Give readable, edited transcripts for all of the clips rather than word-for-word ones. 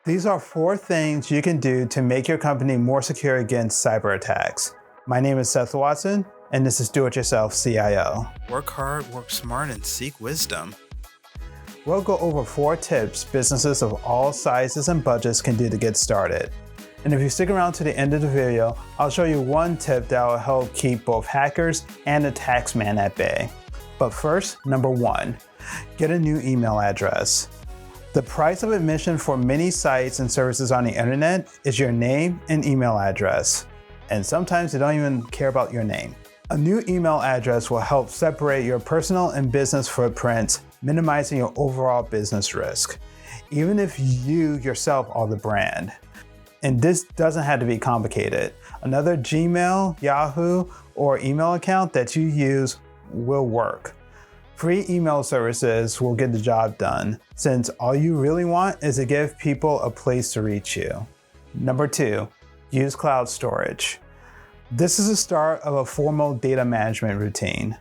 These are 4 things you can do to make your company more secure against cyber attacks. My name is Seth Watson, and this is Do-It-Yourself CIO. Work hard, work smart, and seek wisdom. We'll go over 4 tips businesses of all sizes and budgets can do to get started. And if you stick around to the end of the video, I'll show you 1 tip that will help keep both hackers and the taxman at bay. But first, number 1, get a new email address. The price of admission for many sites and services on the internet is your name and email address. And sometimes they don't even care about your name. A new email address will help separate your personal and business footprints, minimizing your overall business risk, even if you yourself are the brand. And this doesn't have to be complicated. Another Gmail, Yahoo, or email account that you use will work. Free email services will get the job done, since all you really want is to give people a place to reach you. Number 2, use cloud storage. This is the start of a formal data management routine.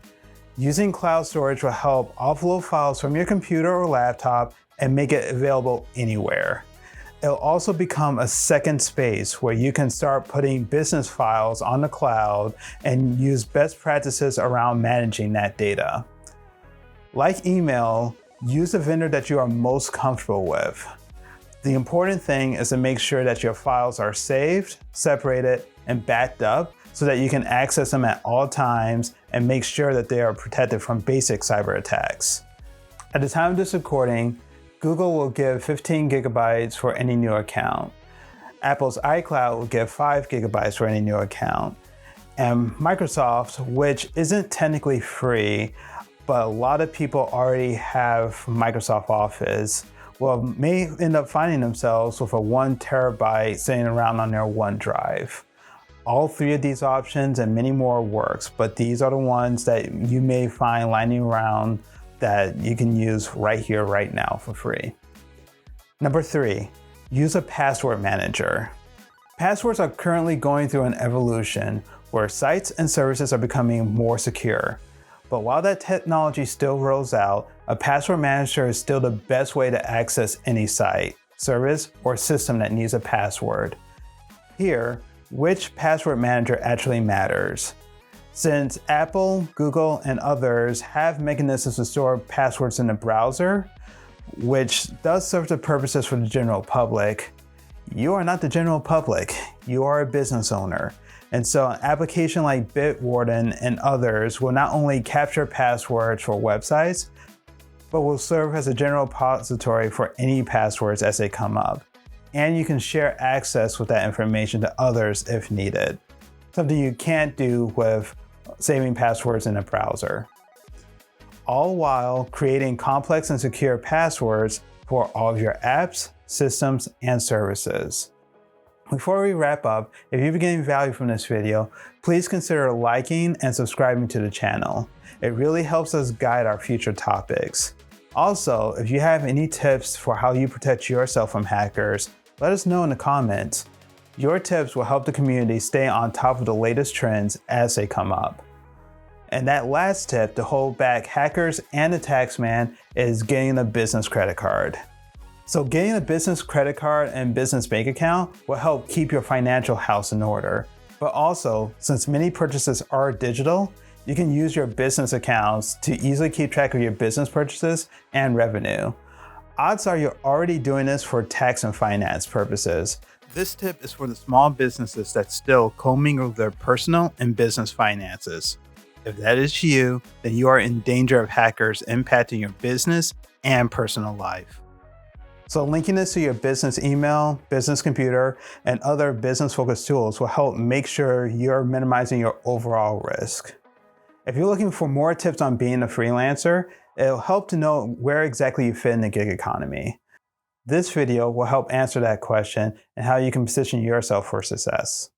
Using cloud storage will help offload files from your computer or laptop and make it available anywhere. It'll also become a second space where you can start putting business files on the cloud and use best practices around managing that data. Like email, use a vendor that you are most comfortable with. The important thing is to make sure that your files are saved, separated, and backed up so that you can access them at all times and make sure that they are protected from basic cyber attacks. At the time of this recording, Google will give 15 gigabytes for any new account. Apple's iCloud will give 5 gigabytes for any new account. And Microsoft, which isn't technically free, but a lot of people already have Microsoft Office, may end up finding themselves with a 1 terabyte sitting around on their OneDrive. All 3 of these options and many more works, but these are the ones that you may find lying around that you can use right here, right now for free. Number 3, use a password manager. Passwords are currently going through an evolution where sites and services are becoming more secure. But while that technology still rolls out, a password manager is still the best way to access any site, service, or system that needs a password. Here, which password manager actually matters. Since Apple, Google, and others have mechanisms to store passwords in the browser, which does serve the purposes for the general public, you are not the general public, you are a business owner. And so an application like Bitwarden and others will not only capture passwords for websites, but will serve as a general repository for any passwords as they come up. And you can share access with that information to others if needed. Something you can't do with saving passwords in a browser. All while creating complex and secure passwords for all of your apps, systems, and services. Before we wrap up, if you've been getting value from this video, please consider liking and subscribing to the channel. It really helps us guide our future topics. Also, if you have any tips for how you protect yourself from hackers, let us know in the comments. Your tips will help the community stay on top of the latest trends as they come up. And that last tip to hold back hackers and the taxman is getting a business credit card. So getting a business credit card and business bank account will help keep your financial house in order. But also, since many purchases are digital, you can use your business accounts to easily keep track of your business purchases and revenue. Odds are you're already doing this for tax and finance purposes. This tip is for the small businesses that still commingle their personal and business finances. If that is you, then you are in danger of hackers impacting your business and personal life. So linking this to your business email, business computer, and other business-focused tools will help make sure you're minimizing your overall risk. If you're looking for more tips on being a freelancer, it'll help to know where exactly you fit in the gig economy. This video will help answer that question and how you can position yourself for success.